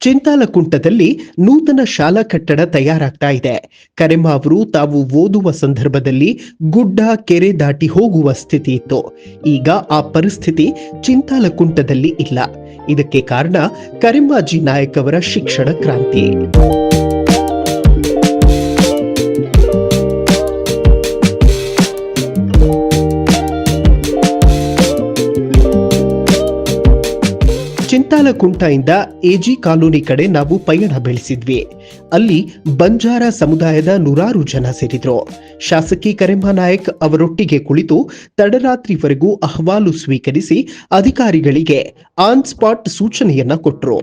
ಚಿಂತಾಲಕುಂಟದಲ್ಲಿ ನೂತನ ಶಾಲಾ ಕಟ್ಟಡ ತಯಾರಾಗ್ತಾ ಇದೆ. ಕರೆಮ್ಮ ಅವರು ತಾವು ಓದುವ ಸಂದರ್ಭದಲ್ಲಿ ಗುಡ್ಡ ಕೆರೆ ದಾಟಿ ಹೋಗುವ ಸ್ಥಿತಿ ಇತ್ತು. ಈಗ ಆ ಪರಿಸ್ಥಿತಿ ಚಿಂತಾಲಕುಂಟದಲ್ಲಿ ಇಲ್ಲ. ಇದಕ್ಕೆ ಕಾರಣ ಕರೆಮ್ಮಾಜಿ ನಾಯಕ್ ಅವರ ಶಿಕ್ಷಣ ಕ್ರಾಂತಿ. ಚಿಂತಾಲಕುಂಟದಿಂದ ಎಜಿ ಕಾಲೋನಿ ಕಡೆ ನಾವು ಪಯಣ ಬೆಳೆಸಿದ್ವಿ. ಅಲ್ಲಿ ಬಂಜಾರ ಸಮುದಾಯದ ನೂರಾರು ಜನ ಸೇರಿದ್ರು. ಶಾಸಕಿ ಕರೆಮ್ಮ ನಾಯಕ್ ಅವರೊಟ್ಟಿಗೆ ಕುಳಿತು ತಡರಾತ್ರಿವರೆಗೂ ಅಹವಾಲು ಸ್ವೀಕರಿಸಿ ಅಧಿಕಾರಿಗಳಿಗೆ ಆನ್ ಸ್ಪಾಟ್ ಸೂಚನೆಯನ್ನ ಕೊಟ್ಟರು.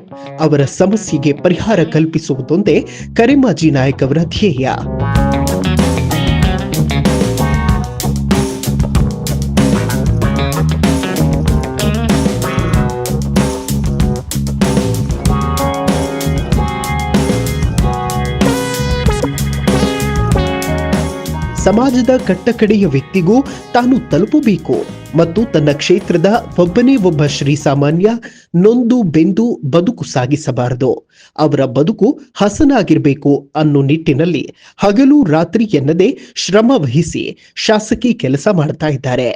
ಅವರ ಸಮಸ್ಯೆಗೆ ಪರಿಹಾರ ಕಲ್ಪಿಸುವುದೊಂದೇ ಕರೆಮ್ಮಾಜಿ ನಾಯಕ್ ಅವರ ಧ್ಯೇಯ. ಸಮಾಜದ ಕಟ್ಟಕಡೆಯ ವ್ಯಕ್ತಿಗೂ ತಾನು ತಲುಪಬೇಕು ಮತ್ತು ತನ್ನ ಕ್ಷೇತ್ರದ ಒಬ್ಬನೇ ಒಬ್ಬ ಶ್ರೀಸಾಮಾನ್ಯ ನೊಂದು ಬೆಂದು ಬದುಕು ಸಾಗಿಸಬಾರದು. ಅವರ ಬದುಕು ಹಸನಾಗಿರಬೇಕು ಅನ್ನೋ ನಿಟ್ಟಿನಲ್ಲಿ ಹಗಲು ರಾತ್ರಿ ಎನ್ನದೇ ಶ್ರಮ ವಹಿಸಿ ಶಾಸಕಿ ಕೆಲಸ ಮಾಡ್ತಾ ಇದ್ದಾರೆ.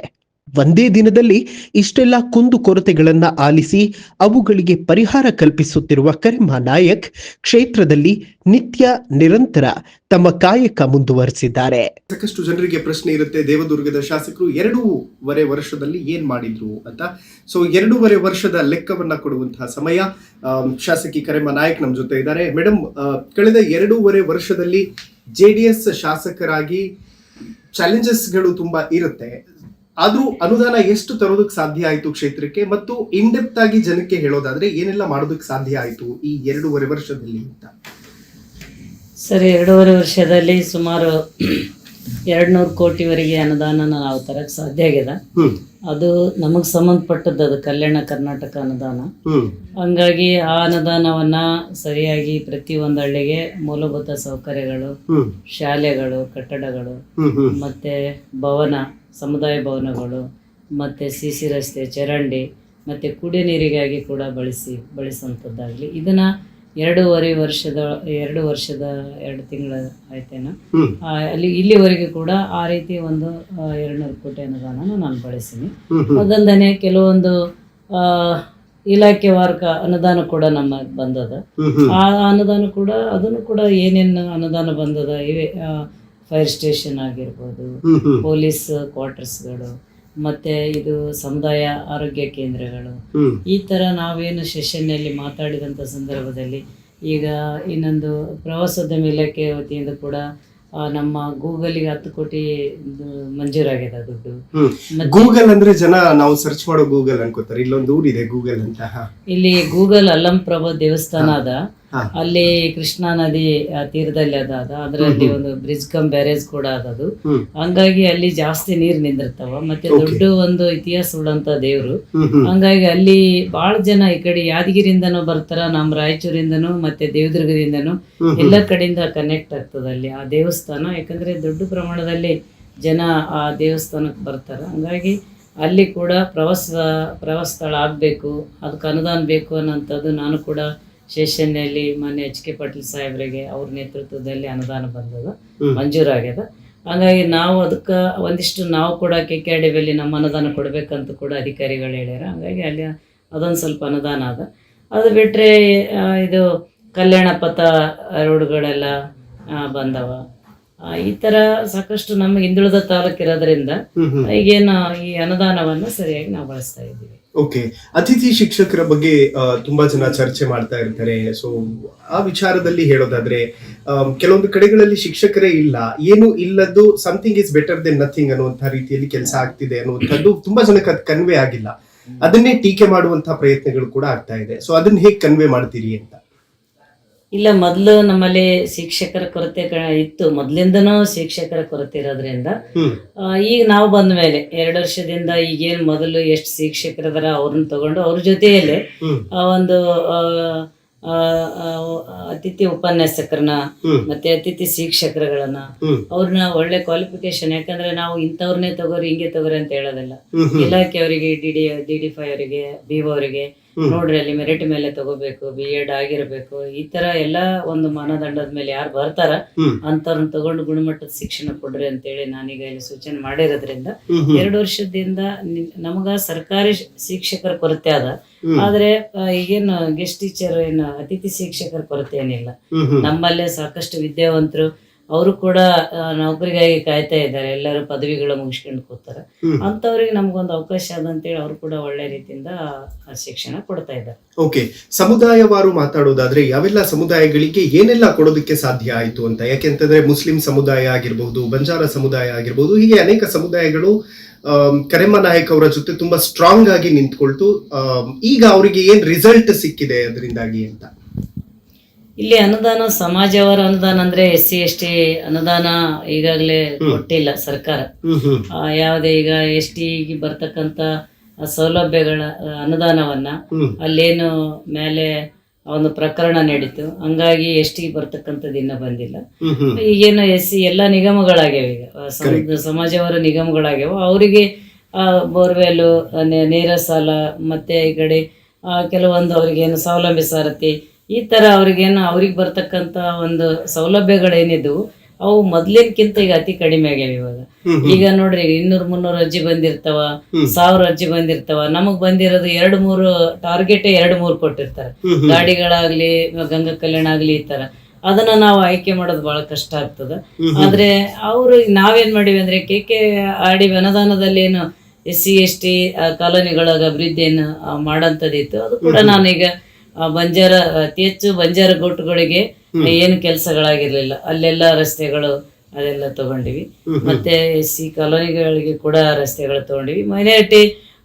ಒಂದೇ ದಿನದಲ್ಲಿ ಇಷ್ಟೆಲ್ಲ ಕುಂದು ಕೊರತೆಗಳನ್ನ ಆಲಿಸಿ ಅವುಗಳಿಗೆ ಪರಿಹಾರ ಕಲ್ಪಿಸುತ್ತಿರುವ ಕರೆಮ್ಮ ನಾಯಕ್ ಕ್ಷೇತ್ರದಲ್ಲಿ ನಿತ್ಯ ನಿರಂತರ ತಮ್ಮ ಕಾಯಕ ಮುಂದುವರೆಸಿದ್ದಾರೆ. ಸಾಕಷ್ಟು ಜನರಿಗೆ ಪ್ರಶ್ನೆ ಇರುತ್ತೆ, ದೇವದುರ್ಗದ ಶಾಸಕರು 2.5 ವರ್ಷದಲ್ಲಿ ಏನ್ ಮಾಡಿದ್ರು ಅಂತ. ಸೊ 2.5 ವರ್ಷದ ಲೆಕ್ಕವನ್ನ ಕೊಡುವಂತಹ ಸಮಯ ಶಾಸಕಿ ಕರೆಮ್ಮ ನಾಯಕ್ ನಮ್ಮ ಜೊತೆ ಇದ್ದಾರೆ. ಮೇಡಮ್, ಕಳೆದ 2.5 ವರ್ಷದಲ್ಲಿ JDS ಶಾಸಕರಾಗಿ ಚಾಲೆಂಜಸ್ಗಳು ತುಂಬಾ ಇರುತ್ತೆ. ಆದ್ರೂ ಅನುದಾನ ಎಷ್ಟು ತರೋದಕ್ಕೆ ಸಾಧ್ಯ ಆಯ್ತು ಕ್ಷೇತ್ರಕ್ಕೆ, ಮತ್ತು ಇನ್ಡೆಪ್ತ್ ಆಗಿ ಜನಕ್ಕೆ ಹೇಳೋದಾದ್ರೆ ಏನೆಲ್ಲ ಮಾಡೋದಕ್ಕೆ ಸಾಧ್ಯ ಆಯ್ತು ಈ 2.5 ವರ್ಷದಲ್ಲಿ ಅಂತ? ಸರಿ, 2.5 ವರ್ಷದಲ್ಲಿ ಸುಮಾರು 200 ಕೋಟಿವರೆಗೆ ಅನುದಾನ ನಾವು ತರಕ್ ಸಾಧ್ಯ ಆಗಿದೆ. ಅದು ನಮಗ್ ಸಂಬಂಧಪಟ್ಟದ್ದು, ಅದು ಕಲ್ಯಾಣ ಕರ್ನಾಟಕ ಅನುದಾನ. ಹಂಗಾಗಿ ಆ ಅನುದಾನವನ್ನ ಸರಿಯಾಗಿ ಪ್ರತಿಯೊಂದು ಹಳ್ಳಿಗೆ ಮೂಲಭೂತ ಸೌಕರ್ಯಗಳು, ಶಾಲೆಗಳು, ಕಟ್ಟಡಗಳು, ಮತ್ತೆ ಸಮುದಾಯ ಭವನಗಳು, ಮತ್ತು CC ರಸ್ತೆ, ಚರಂಡಿ, ಮತ್ತು ಕುಡಿಯ ನೀರಿಗಾಗಿ ಕೂಡ ಬಳಸುವಂಥದ್ದಾಗಲಿ. ಇದನ್ನು 2.5 ವರ್ಷದ 2 ತಿಂಗಳ ಆಯ್ತೇನೋ, ಇಲ್ಲಿವರೆಗೆ ಕೂಡ ಆ ರೀತಿ ಒಂದು 200 ಕೋಟಿ ಅನುದಾನ ನಾನು ಬಳಸೀನಿ. ಅದಲ್ಲದೆ ಕೆಲವೊಂದು ಇಲಾಖೆವಾರ ಅನುದಾನ ಕೂಡ ನಮ್ಮ ಬಂದದ. ಆ ಅನುದಾನ ಕೂಡ ಅದನ್ನು ಕೂಡ ಏನೇನು ಅನುದಾನ ಬಂದದ ಇವೆ, ಫೈರ್ ಸ್ಟೇಷನ್ ಆಗಿರ್ಬೋದು, ಪೊಲೀಸ್ ಕ್ವಾರ್ಟರ್ಸ್ಗಳು, ಮತ್ತೆ ಇದು ಸಮುದಾಯ ಆರೋಗ್ಯ ಕೇಂದ್ರಗಳು, ಈ ತರ ನಾವೇನು ಸೆಷನ್ನಲ್ಲಿ ಮಾತಾಡಿದಂಥ ಸಂದರ್ಭದಲ್ಲಿ ಈಗ ಇನ್ನೊಂದು ಪ್ರವಾಸೋದ್ಯಮ ಇಲಾಖೆ ವತಿಯಿಂದ ಕೂಡ ನಮ್ಮ ಗೂಗಲ್ಗೆ 10 ಕೋಟಿ ಮಂಜೂರಾಗಿದೆ ದುಡ್ಡು. ಗೂಗಲ್ ಅಂದ್ರೆ ಜನ ನಾವು ಸರ್ಚ್ ಮಾಡೋ ಗೂಗಲ್ ಅನ್ಕೋತಾರೆ, ಇಲ್ಲೊಂದು ಊರಿದೆ ಗೂಗಲ್ ಅಂತ. ಇಲ್ಲಿ ಗೂಗಲ್ ಅಲ್ಲಂಪ್ರಭು ದೇವಸ್ಥಾನ ಅದ, ಅಲ್ಲಿ ಕೃಷ್ಣಾ ನದಿ ತೀರದಲ್ಲಿ ಅದರಲ್ಲಿ ಒಂದು ಬ್ರಿಡ್ಜ್ ಕಮ್ ಬ್ಯಾರೇಜ್ ಕೂಡ ಅದದು. ಹಂಗಾಗಿ ಅಲ್ಲಿ ಜಾಸ್ತಿ ನೀರ್ ನಿಂದಿರ್ತಾವ, ಮತ್ತೆ ದೊಡ್ಡ ಒಂದು ಇತಿಹಾಸ ಉಳ್ಳಂತ ದೇವ್ರು. ಹಂಗಾಗಿ ಅಲ್ಲಿ ಬಹಳ ಜನ ಈ ಕಡೆ ಯಾದಗಿರಿಯಿಂದನೂ ಬರ್ತಾರ, ನಮ್ಮ ರಾಯಚೂರಿಂದನೂ ಮತ್ತೆ ದೇವದುರ್ಗದಿಂದನೂ ಎಲ್ಲ ಕಡೆಯಿಂದ ಕನೆಕ್ಟ್ ಆಗ್ತದೆ ಅಲ್ಲಿ ಆ ದೇವಸ್ಥಾನ. ಯಾಕಂದ್ರೆ ದೊಡ್ಡ ಪ್ರಮಾಣದಲ್ಲಿ ಜನ ಆ ದೇವಸ್ಥಾನಕ್ಕೆ ಬರ್ತಾರ. ಹಂಗಾಗಿ ಅಲ್ಲಿ ಕೂಡ ಪ್ರವಾಸ ಸ್ಥಳ ಆಗ್ಬೇಕು, ಅದಕ್ಕೆ ಅನುದಾನ ಬೇಕು ಅನ್ನೋಂಥದ್ದು ನಾನು ಕೂಡ ಸೆಷನ್ನಲ್ಲಿ ಮಾನ್ಯ HK ಪಾಟೀಲ್ ಸಾಹೇಬ್ರಿಗೆ ಅವ್ರ ನೇತೃತ್ವದಲ್ಲಿ ಅನುದಾನ ಬಂದದ, ಮಂಜೂರಾಗ್ಯದ. ಹಾಗಾಗಿ ನಾವು ಅದಕ್ಕೆ ಒಂದಿಷ್ಟು ನಾವು ಕೂಡ KKRDBಯಲ್ಲಿ ನಮ್ಮ ಅನುದಾನ ಕೊಡ್ಬೇಕಂತ ಕೂಡ ಅಧಿಕಾರಿಗಳು ಹೇಳ್ಯಾರ. ಹಾಗಾಗಿ ಅಲ್ಲಿ ಅದೊಂದು ಸ್ವಲ್ಪ ಅನುದಾನ ಅದ. ಅದು ಬಿಟ್ಟರೆ ಇದು ಕಲ್ಯಾಣ ಪಥ ರೋಡ್ಗಳೆಲ್ಲ ಬಂದವ. ಈ ತರ ಸಾಕಷ್ಟು ನಮ್ಮ ಹಿಂದುಳಿದ ತಾಲೂಕು ಇರೋದ್ರಿಂದ ಈಗೇನು ಈ ಅನುದಾನವನ್ನು ಸರಿಯಾಗಿ ನಾವು ಬಳಸ್ತಾ ಇದ್ದೀವಿ. ಓಕೆ, ಅತಿಥಿ ಶಿಕ್ಷಕರ ಬಗ್ಗೆ ತುಂಬಾ ಜನ ಚರ್ಚೆ ಮಾಡ್ತಾ ಇರ್ತಾರೆ. ಸೊ ಆ ವಿಚಾರದಲ್ಲಿ ಹೇಳೋದಾದ್ರೆ, ಕೆಲವೊಂದು ಕಡೆಗಳಲ್ಲಿ ಶಿಕ್ಷಕರೇ ಇಲ್ಲ, ಏನು ಇಲ್ಲದ್ದು something is better than nothing ಅನ್ನುವಂತಹ ರೀತಿಯಲ್ಲಿ ಕೆಲಸ ಆಗ್ತಿದೆ ಅನ್ನುವಂಥದ್ದು ತುಂಬಾ ಜನಕ್ಕೆ ಅದು ಕನ್ವೆ ಆಗಿಲ್ಲ. ಅದನ್ನೇ ಟೀಕೆ ಮಾಡುವಂತಹ ಪ್ರಯತ್ನಗಳು ಕೂಡ ಆಗ್ತಾ ಇದೆ. ಸೊ ಅದನ್ನ ಹೇಗೆ ಕನ್ವೆ ಮಾಡ್ತೀರಿ ಅಂತ? ಇಲ್ಲ, ಮೊದಲು ನಮ್ಮಲ್ಲಿ ಶಿಕ್ಷಕರ ಕೊರತೆ ಇತ್ತು, ಮೊದ್ಲಿಂದನೂ ಶಿಕ್ಷಕರ ಕೊರತೆ ಇರೋದ್ರಿಂದ ಈಗ ನಾವು ಬಂದ ಮೇಲೆ 2 ವರ್ಷದಿಂದ ಈಗೇನು ಮೊದಲು ಎಷ್ಟು ಶಿಕ್ಷಕರದಾರ ಅವ್ರನ್ನ ತಗೊಂಡು ಅವ್ರ ಜೊತೆಯಲ್ಲೇ ಒಂದು ಅತಿಥಿ ಉಪನ್ಯಾಸಕರನ್ನ ಮತ್ತೆ ಅತಿಥಿ ಶಿಕ್ಷಕರುಗಳನ್ನ ಅವ್ರನ್ನ ಒಳ್ಳೆ ಕ್ವಾಲಿಫಿಕೇಶನ್, ಯಾಕಂದ್ರೆ ನಾವು ಇಂಥವ್ರನ್ನೇ ತಗೋರಿ ಹಿಂಗೆ ತಗೋರಿ ಅಂತ ಹೇಳೋದಿಲ್ಲ. ಇಲಾಖೆಯವರಿಗೆ, DD5 ಅವರಿಗೆ, BO ಅವರಿಗೆ ನೋಡ್ರಿ ಅಲ್ಲಿ ಮೆರಿಟ್ ಮೇಲೆ ತಗೋಬೇಕು, B.Ed ಆಗಿರ್ಬೇಕು, ಈ ತರ ಎಲ್ಲಾ ಒಂದು ಮಾನದಂಡದ ಮೇಲೆ ಯಾರು ಬರ್ತಾರ ಅಂತವ್ರನ್ನ ತಗೊಂಡು ಗುಣಮಟ್ಟದ ಶಿಕ್ಷಣ ಕೊಡ್ರಿ ಅಂತೇಳಿ ನಾನೀಗ ಇಲ್ಲಿ ಸೂಚನೆ ಮಾಡಿರೋದ್ರಿಂದ 2 ವರ್ಷದಿಂದ ನಮಗ ಸರ್ಕಾರಿ ಶಿಕ್ಷಕರ ಕೊರತೆ ಅದ. ಆದ್ರೆ ಈಗೇನು ಗೆಸ್ಟ್ ಟೀಚರ್ ಏನು ಅತಿಥಿ ಶಿಕ್ಷಕರ ಕೊರತೆ ಏನಿಲ್ಲ. ನಮ್ಮಲ್ಲೇ ಸಾಕಷ್ಟು ವಿದ್ಯಾವಂತರು ಅವರು ಕೂಡ ನೌಕರಿಗಾಗಿ ಕಾಯ್ತಾ ಇದ್ದಾರೆ. ಎಲ್ಲರೂ ಪದವಿಗಳು ಮುಗಿಸ್ಕೊಂಡು ಕೂತಾರ. ಅಂತವ್ರಿಗೆ ನಮ್ಗೊಂದು ಅವಕಾಶ ಅದಂತೇಳಿ ಅವ್ರು ಕೂಡ ಒಳ್ಳೆ ರೀತಿಯಿಂದ ಶಿಕ್ಷಣ ಕೊಡ್ತಾ ಇದ್ದಾರೆ. ಓಕೆ, ಸಮುದಾಯವಾರು ಮಾತಾಡೋದಾದ್ರೆ ಯಾವೆಲ್ಲ ಸಮುದಾಯಗಳಿಗೆ ಏನೆಲ್ಲ ಕೊಡೋದಕ್ಕೆ ಸಾಧ್ಯ ಆಯ್ತು ಅಂತ? ಯಾಕೆಂತಂದ್ರೆ ಮುಸ್ಲಿಂ ಸಮುದಾಯ ಆಗಿರ್ಬಹುದು, ಬಂಜಾರ ಸಮುದಾಯ ಆಗಿರ್ಬಹುದು, ಹೀಗೆ ಅನೇಕ ಸಮುದಾಯಗಳು ಕರೆಮ್ಮ ನಾಯಕ್ ಅವರ ಜೊತೆ ತುಂಬಾ ಸ್ಟ್ರಾಂಗ್ ಆಗಿ ನಿಂತ್ಕೊಳ್ತು. ಈಗ ಅವರಿಗೆ ಏನ್ ರಿಸಲ್ಟ್ ಸಿಕ್ಕಿದೆ ಅದರಿಂದಾಗಿ ಅಂತ? ಇಲ್ಲಿ ಅನುದಾನ, ಸಮಾಜವಾರ ಅನುದಾನ ಅಂದ್ರೆ SC/ST ಅನುದಾನ ಈಗಾಗಲೇ ಕೊಟ್ಟಿಲ್ಲ ಸರ್ಕಾರ. ಯಾವುದೇ ಈಗ ST ಬರ್ತಕ್ಕಂತ ಸೌಲಭ್ಯಗಳ ಅನುದಾನವನ್ನ ಅಲ್ಲೇನು ಮೇಲೆ ಒಂದು ಪ್ರಕರಣ ನಡೀತು, ಹಂಗಾಗಿ ST ಬರ್ತಕ್ಕಂಥದ್ದು ಇನ್ನ ಬಂದಿಲ್ಲ. ಈಗೇನು SC ಎಲ್ಲ ನಿಗಮಗಳಾಗ್ಯಾವ, ಈಗ ಸಮಾಜವಾರ ನಿಗಮಗಳಾಗ್ಯಾವ. ಅವರಿಗೆ ಬೋರ್ವೆಲ್, ನೇರ ಸಾಲ, ಮತ್ತೆ ಈ ಕಡೆ ಕೆಲವೊಂದು ಅವ್ರಿಗೇನು ಸ್ವಾವಲಂಬಿ ಸಾರಥಿ, ಈ ತರ ಅವ್ರಿಗೆ ಬರ್ತಕ್ಕಂತ ಒಂದು ಸೌಲಭ್ಯಗಳೇನಿದ್ವು ಅವು ಮೊದ್ಲಿನಕ್ಕಿಂತ ಈಗ ಅತಿ ಕಡಿಮೆ ಆಗ್ಯಾವ. ಇವಾಗ ಈಗ ನೋಡ್ರಿ 200-300 ಅರ್ಜಿ ಬಂದಿರ್ತಾವ, 1000 ಅರ್ಜಿ ಬಂದಿರ್ತಾವ. ನಮಗ್ ಬಂದಿರೋದು 2-3 ಟಾರ್ಗೆಟ್ 2-3 ಕೊಟ್ಟಿರ್ತಾರೆ. ಗಾಡಿಗಳಾಗ್ಲಿ, ಗಂಗಾ ಕಲ್ಯಾಣ ಆಗ್ಲಿ, ಈ ತರ ಅದನ್ನ ನಾವು ಆಯ್ಕೆ ಮಾಡೋದು ಬಹಳ ಕಷ್ಟ ಆಗ್ತದ. ಆದ್ರೆ ನಾವೇನ್ ಮಾಡಿವಿ ಅಂದ್ರೆ KKRD ಅನುದಾನದಲ್ಲಿ ಏನು SC/ST ಕಾಲೋನಿಗಳ ಅಭಿವೃದ್ಧಿಯನ್ನು ಮಾಡಂತದಿತ್ತು. ಅದು ಕೂಡ ನಾನೀಗ ಬಂಜಾರ, ಅತಿ ಹೆಚ್ಚು ಬಂಜಾರ ಗೋಟುಗಳಿಗೆ ಏನು ಕೆಲಸಗಳಾಗಿರ್ಲಿಲ್ಲ, ಅಲ್ಲೆಲ್ಲ ರಸ್ತೆಗಳು ಅದೆಲ್ಲ ತಗೊಂಡಿವಿ. ಮತ್ತೆ SC ಕಾಲೋನಿಗಳಿಗೆ ಕೂಡ ರಸ್ತೆಗಳು ತಗೊಂಡಿವಿ. ಮೈನಾರಿಟಿ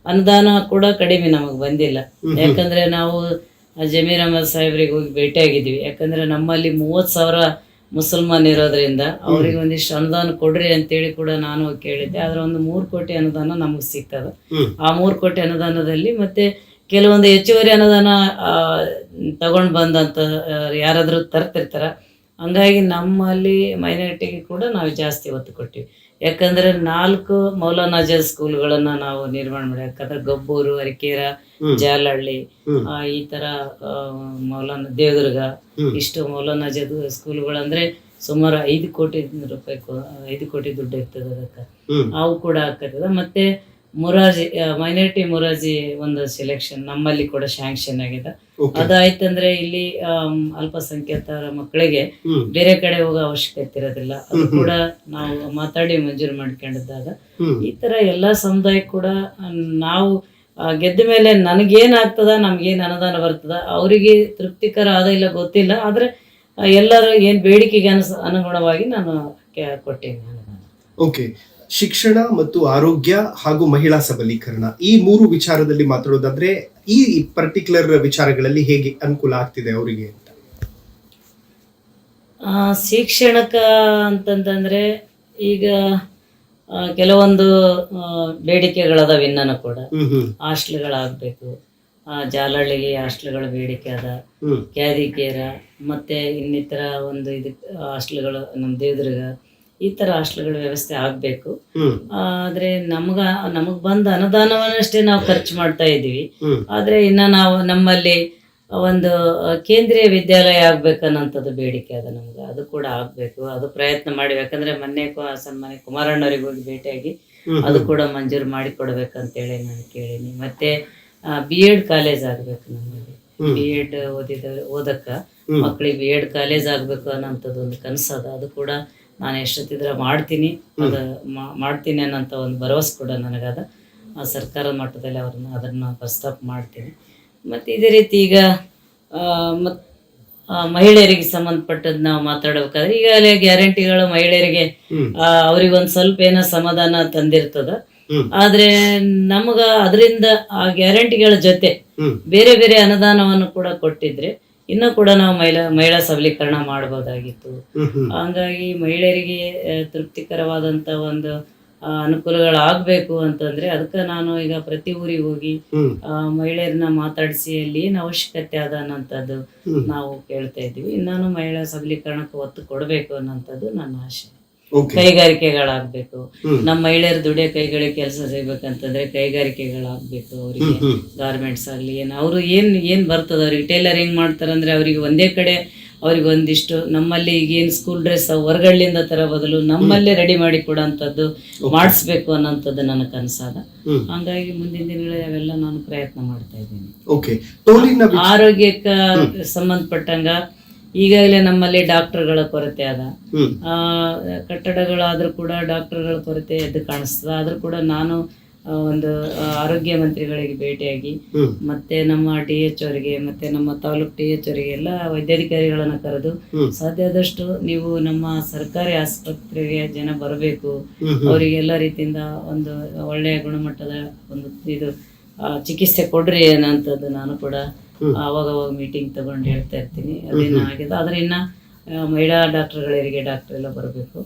ಅನುದಾನ ಕೂಡ ಕಡಿಮೆ ನಮಗ್ ಬಂದಿಲ್ಲ. ಯಾಕಂದ್ರೆ ನಾವು ಜಮೀರ್ ಅಹಮದ್ ಸಾಹೇಬ್ರಿಗೆ ಹೋಗಿ ಭೇಟಿಯಾಗಿದ್ವಿ. ಯಾಕಂದ್ರೆ ನಮ್ಮಲ್ಲಿ 30,000 ಮುಸಲ್ಮಾನ್ ಇರೋದ್ರಿಂದ ಅವ್ರಿಗೆ ಒಂದಿಷ್ಟು ಅನುದಾನ ಕೊಡ್ರಿ ಅಂತೇಳಿ ಕೂಡ ನಾನು ಕೇಳಿದ್ದೆ. ಆದ್ರೆ ಒಂದು 3 ಕೋಟಿ ಅನುದಾನ ನಮಗ್ ಸಿಗ್ತದ. ಆ 3 ಕೋಟಿ ಅನುದಾನದಲ್ಲಿ ಮತ್ತೆ ಕೆಲವೊಂದು ಹೆಚ್ಚುವರಿ ಅನುದಾನ ತಗೊಂಡ್ ಬಂದಂತ ಯಾರಾದ್ರೂ ತರ್ತಿರ್ತಾರ. ಹಂಗಾಗಿ ನಮ್ಮಲ್ಲಿ ಮೈನಾರಿಟಿಗೆ ಕೂಡ ನಾವು ಜಾಸ್ತಿ ಒತ್ತು ಕೊಟ್ಟಿವಿ. ಯಾಕಂದ್ರೆ 4 ಮೌಲಾನಾಜ ಸ್ಕೂಲ್ಗಳನ್ನ ನಾವು ನಿರ್ಮಾಣ ಮಾಡಿ, ಯಾಕಂದ್ರೆ ಗಬ್ಬೂರು, ಅರಿಕೇರ, ಜಾಲಹಳ್ಳಿ, ಈ ತರ ದೇವದುರ್ಗ, ಇಷ್ಟು ಮೌಲಾನಾಜ ಸ್ಕೂಲ್ಗಳಂದ್ರೆ ಸುಮಾರು 5 ಕೋಟಿ ರೂಪಾಯಿ 5 ಕೋಟಿ ದುಡ್ಡು ಇರ್ತದೆ. ಅದಕ್ಕೆ ಅವು ಕೂಡ ಆಗ್ತದ. ಮತ್ತೆ ಮೈನಾರಿಟಿ ಮೊರಾರ್ಜಿ ಒಂದು ಸೆಲೆಕ್ಷನ್ ನಮ್ಮಲ್ಲಿ ಕೂಡ ಶಾಂಕ್ಷನ್ ಆಗಿದೆ. ಅದಾಯ್ತಂದ್ರೆ ಇಲ್ಲಿ ಅಲ್ಪಸಂಖ್ಯಾತರ ಮಕ್ಕಳಿಗೆ ಬೇರೆ ಕಡೆ ಹೋಗೋ ಅವಶ್ಯಕತೆ ಇರೋದಿಲ್ಲ. ಅದು ಕೂಡ ನಾವು ಮಾತಾಡಿ ಮಂಜೂರು ಮಾಡ್ಕೊಂಡಿದ್ದಾಗ ಈ ತರ ಎಲ್ಲಾ ಸಮುದಾಯ ಕೂಡ ನಾವು ಗೆದ್ದ ಮೇಲೆ ನನಗೇನಾಗ್ತದ, ನಮ್ಗೇನ್ ಅನುದಾನ ಬರ್ತದ, ಅವರಿಗೆ ತೃಪ್ತಿಕರ ಆದ ಇಲ್ಲ ಗೊತ್ತಿಲ್ಲ. ಆದ್ರೆ ಎಲ್ಲರೂ ಏನ್ ಬೇಡಿಕೆಗೆ ಅನುಗುಣವಾಗಿ ನಾನು ಕೊಟ್ಟೇನೆ ಅನುದಾನ. ಓಕೆ, ಶಿಕ್ಷಣ ಮತ್ತು ಆರೋಗ್ಯ ಹಾಗೂ ಮಹಿಳಾ ಸಬಲೀಕರಣ, ಈ 3 ವಿಚಾರದಲ್ಲಿ ಮಾತಾಡೋದಾದ್ರೆ ಈ ಪರ್ಟಿಕ್ಯುಲರ್ ವಿಚಾರಗಳಲ್ಲಿ ಹೇಗೆ ಅನುಕೂಲ ಆಗ್ತಿದೆ ಅವರಿಗೆ ಅಂತ? ಶಿಕ್ಷಣಕ್ಕ ಅಂತಂದ್ರೆ ಈಗ ಕೆಲವೊಂದು ಬೇಡಿಕೆಗಳದಾವ. ಇನ್ನೂ ಕೂಡ ಹಾಸ್ಟೆಲ್ಗಳಾಗಬೇಕು. ಜಾಲಹಳ್ಳಿಗೆ ಹಾಸ್ಟೆಲ್ಗಳ ಬೇಡಿಕೆ ಅದ, ಕ್ಯಾದಿಕೇರ, ಮತ್ತೆ ಇನ್ನಿತರ ಒಂದು ಹಾಸ್ಟೆಲ್ಗಳು ನಮ್ಮ ದೇವದುರ್ಗ, ಈ ತರ ಹಾಸ್ಟೆಲ್ಗಳ ವ್ಯವಸ್ಥೆ ಆಗ್ಬೇಕು. ಆದ್ರೆ ನಮಗ್ ಬಂದ ಅನುದಾನವನ್ನಷ್ಟೇ ನಾವು ಖರ್ಚು ಮಾಡ್ತಾ ಇದೀವಿ. ಆದ್ರೆ ಇನ್ನ ನಾವು ನಮ್ಮಲ್ಲಿ ಒಂದು ಕೇಂದ್ರೀಯ ವಿದ್ಯಾಲಯ ಆಗ್ಬೇಕನ್ನಂಥದ್ದು ಬೇಡಿಕೆ ಅದ ನಮ್ಗೆ. ಅದು ಕೂಡ ಆಗ್ಬೇಕು, ಅದು ಪ್ರಯತ್ನ ಮಾಡಿ. ಯಾಕಂದ್ರೆ ಮೊನ್ನೆ ಸನ್ಮಾನ್ಯ ಕುಮಾರಣ್ಣವ್ರಿಗೆ ಹೋಗಿ ಭೇಟಿಯಾಗಿ ಅದು ಕೂಡ ಮಂಜೂರು ಮಾಡಿ ಕೊಡ್ಬೇಕಂತೇಳಿ ನಾನು ಕೇಳೀನಿ. ಮತ್ತೆ B.Ed ಕಾಲೇಜ್ ಆಗ್ಬೇಕು ನಮ್ಮಲ್ಲಿ. B.Ed ಓದಕ್ಕ ಮಕ್ಕಳಿಗೆ B.Ed ಕಾಲೇಜ್ ಆಗ್ಬೇಕು ಅನ್ನೋಂಥದ್ದು ಒಂದು ಕನಸದ. ಅದು ಕೂಡ ನಾನು ಎಷ್ಟೊತ್ತಿದ್ರೆ ಮಾಡ್ತೀನಿ ಅನ್ನೋಂಥ ಒಂದು ಭರವಸೆ ಕೂಡ ನನಗದ. ಸರ್ಕಾರದ ಮಟ್ಟದಲ್ಲಿ ಅದನ್ನು ಪ್ರಸ್ತಾಪ ಮಾಡ್ತೀನಿ. ಮತ್ತು ಇದೇ ರೀತಿ ಈಗ ಮಹಿಳೆಯರಿಗೆ ಸಂಬಂಧಪಟ್ಟದ್ದು ನಾವು ಮಾತಾಡಬೇಕಾದ್ರೆ ಈಗಾಗಲೇ ಗ್ಯಾರಂಟಿಗಳು ಮಹಿಳೆಯರಿಗೆ ಅವ್ರಿಗೊಂದು ಸ್ವಲ್ಪ ಏನೋ ಸಮಾಧಾನ ತಂದಿರ್ತದ. ಆದ್ರೆ ನಮಗ ಅದರಿಂದ ಆ ಗ್ಯಾರಂಟಿಗಳ ಜೊತೆ ಬೇರೆ ಬೇರೆ ಅನುದಾನವನ್ನು ಕೂಡ ಕೊಟ್ಟಿದ್ರೆ ಇನ್ನೂ ಕೂಡ ನಾವು ಮಹಿಳಾ ಸಬಲೀಕರಣ ಮಾಡಬಹುದಾಗಿತ್ತು. ಹಂಗಾಗಿ ಮಹಿಳೆಯರಿಗೆ ತೃಪ್ತಿಕರವಾದಂತ ಒಂದು ಅನುಕೂಲಗಳಾಗಬೇಕು ಅಂತಂದ್ರೆ ಅದಕ್ಕೆ ನಾನು ಈಗ ಪ್ರತಿ ಊರಿಗೆ ಹೋಗಿ ಮಹಿಳೆಯರನ್ನ ಮಾತಾಡಿಸಿ ಅಲ್ಲಿ ಏನು ಅವಶ್ಯಕತೆ ಅದ ಅನ್ನೋಂಥದ್ದು ನಾವು ಕೇಳ್ತಾ ಇದ್ದೀವಿ. ನಾನು ಮಹಿಳಾ ಸಬಲೀಕರಣಕ್ಕೆ ಒತ್ತು ಕೊಡಬೇಕು ಅನ್ನೋಂಥದ್ದು ನನ್ನ ಆಶೆ. Okay. ಕೈಗಾರಿಕೆಗಳಾಗ್ಬೇಕು. ಹ್ಮ್. ನಮ್ಮ ಮಹಿಳೆಯರು ದುಡಿಯೋ ಕೈಗಳಿಗೆ ಕೆಲಸ ಸಿಗ್ಬೇಕಂತಂದ್ರೆ ಕೈಗಾರಿಕೆಗಳಾಗ್ಬೇಕು. ಅವರಿಗೆ ಗಾರ್ಮೆಂಟ್ಸ್ ಆಗ್ಲಿ ಅವ್ರು ಏನ್ ಬರ್ತದ ಅವ್ರಿಗೆ ಟೈಲರಿಂಗ್ ಮಾಡ್ತಾರಂದ್ರೆ ಅವ್ರಿಗೆ ಒಂದೇ ಕಡೆ ಅವ್ರಿಗೆ ಒಂದಿಷ್ಟು ನಮ್ಮಲ್ಲಿ ಈಗೇನು ಸ್ಕೂಲ್ ಡ್ರೆಸ್ ಹೊರಗಡೆಯಿಂದ ತರ ಬದಲು ನಮ್ಮಲ್ಲೇ ರೆಡಿ ಮಾಡಿ ಕೊಡೋಂಥದ್ದು ಮಾಡಿಸ್ಬೇಕು ಅನ್ನೋಂಥದ್ದು ನನ್ನ ಕನಸಾದ. ಹಂಗಾಗಿ ಮುಂದಿನ ದಿನಗಳಲ್ಲಿ ಅವೆಲ್ಲ ನಾನು ಪ್ರಯತ್ನ ಮಾಡ್ತಾ ಇದ್ದೀನಿ. ಓಕೆ, ತೋಲಿನ ಆರೋಗ್ಯಕ್ಕೆ ಸಂಬಂಧಪಟ್ಟಂಗ ಈಗಾಗಲೇ ನಮ್ಮಲ್ಲಿ ಡಾಕ್ಟರ್ಗಳ ಕೊರತೆ ಅದ. ಕಟ್ಟಡಗಳಾದ್ರೂ ಕೂಡ ಡಾಕ್ಟರ್ಗಳ ಕೊರತೆ ಎದ್ದು ಕಾಣಿಸ್ತದ. ಆದ್ರೂ ಕೂಡ ನಾನು ಒಂದು ಆರೋಗ್ಯ ಮಂತ್ರಿಗಳಿಗೆ ಭೇಟಿಯಾಗಿ ಮತ್ತೆ ನಮ್ಮ DH ಅವರಿಗೆ ಮತ್ತೆ ನಮ್ಮ ತಾಲೂಕ್ DH ಅವರಿಗೆ ಎಲ್ಲ ವೈದ್ಯಾಧಿಕಾರಿಗಳನ್ನ ಕರೆದು ಸಾಧ್ಯ ಆದಷ್ಟು ನೀವು ನಮ್ಮ ಸರ್ಕಾರಿ ಆಸ್ಪತ್ರೆಗೆ ಜನ ಬರಬೇಕು, ಅವರಿಗೆ ಎಲ್ಲ ರೀತಿಯಿಂದ ಒಂದು ಒಳ್ಳೆಯ ಗುಣಮಟ್ಟದ ಒಂದು ಇದು ಚಿಕಿತ್ಸೆ ಕೊಡ್ರಿ ಅನ್ನೋಂಥದ್ದು ನಾನು ಕೂಡ ಅವಾಗವಾಗ ಮೀಟಿಂಗ್ ತಗೊಂಡು ಹೇಳ್ತಾ ಇರ್ತೀನಿ. ಅದೇನು ಆಗಿದೆ. ಆದ್ರೆ ಇನ್ನ ಮಹಿಳಾ ಡಾಕ್ಟರ್ಗಳಿಗೆ ಡಾಕ್ಟರ್ ಎಲ್ಲ ಬರಬೇಕು.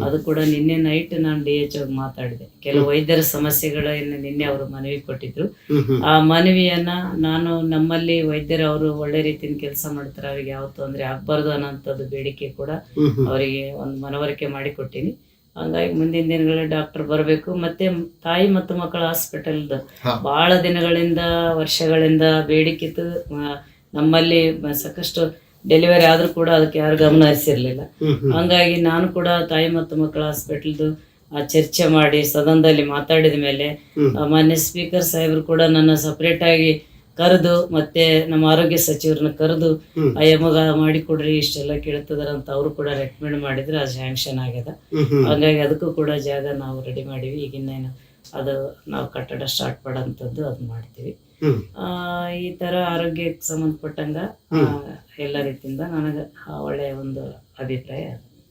ಅದು ಕೂಡ ನಿನ್ನೆ ನೈಟ್ ನಾನು DH ಅವ್ರಿಗೆ ಮಾತಾಡಿದೆ. ಕೆಲವು ವೈದ್ಯರ ಸಮಸ್ಯೆಗಳನ್ನ ನಿನ್ನೆ ಅವರು ಮನವಿ ಕೊಟ್ಟಿದ್ರು. ಆ ಮನವಿಯನ್ನ ನಾನು ನಮ್ಮಲ್ಲಿ ವೈದ್ಯರು ಅವರು ಒಳ್ಳೆ ರೀತಿಯಿಂದ ಕೆಲಸ ಮಾಡ್ತಾರೆ, ಅವ್ರಿಗೆ ಯಾವ ತೊಂದರೆ ಆಗ್ಬಾರ್ದು ಅನ್ನೋಂಥದ್ದು ಬೇಡಿಕೆ ಕೂಡ ಅವರಿಗೆ ಒಂದು ಮನವರಿಕೆ ಮಾಡಿಕೊಟ್ಟಿನಿ. ಹಂಗಾಗಿ ಮುಂದಿನ ದಿನಗಳಲ್ಲಿ ಡಾಕ್ಟರ್ ಬರಬೇಕು. ಮತ್ತೆ ತಾಯಿ ಮತ್ತು ಮಕ್ಕಳ ಹಾಸ್ಪಿಟಲ್ದು ಬಹಳ ದಿನಗಳಿಂದ ವರ್ಷಗಳಿಂದ ಬೇಡಿಕೆ ನಮ್ಮಲ್ಲಿ ಸಾಕಷ್ಟು ಡೆಲಿವರಿ ಆದ್ರೂ ಕೂಡ ಅದಕ್ಕೆ ಯಾರು ಗಮನ ಹರಿಸಿರ್ಲಿಲ್ಲ. ಹಂಗಾಗಿ ನಾನು ಕೂಡ ತಾಯಿ ಮತ್ತು ಮಕ್ಕಳ ಹಾಸ್ಪಿಟಲ್ದು ಚರ್ಚೆ ಮಾಡಿ ಸದನದಲ್ಲಿ ಮಾತಾಡಿದ ಮೇಲೆ ಮಾನ್ಯ ಸ್ಪೀಕರ್ ಸಾಹೇಬರು ಕೂಡ ನನ್ನ ಸಪರೇಟ್ ಆಗಿ ಕರೆದು ಮತ್ತೆ ನಮ್ಮ ಆರೋಗ್ಯ ಸಚಿವರನ್ನ ಕರೆದು ಮಗ ಮಾಡಿಕೊಡ್ರಿ ಇಷ್ಟೆಲ್ಲ ಕೇಳ್ತದಾರ ಅಂತ ಅವರು ಕೂಡ ರೆಕಮೆಂಡ್ ಮಾಡಿದ್ರೆ ಅದು ಸ್ಯಾಂಕ್ಷನ್ ಆಗ್ಯದ. ಹಂಗಾಗಿ ಅದಕ್ಕೂ ಕೂಡ ಜಾಗ ನಾವು ರೆಡಿ ಮಾಡೀವಿ. ಈಗಿನ್ನೇನು ಅದು ನಾವು ಕಟ್ಟಡ ಸ್ಟಾರ್ಟ್ ಮಾಡೋಂಥದ್ದು ಅದು ಮಾಡ್ತೀವಿ. ಈ ತರ ಆರೋಗ್ಯಕ್ಕೆ ಸಂಬಂಧಪಟ್ಟಂಗ ಎಲ್ಲ ರೀತಿಯಿಂದ ನನಗೆ ಒಳ್ಳೆಯ ಒಂದು ಅಭಿಪ್ರಾಯ.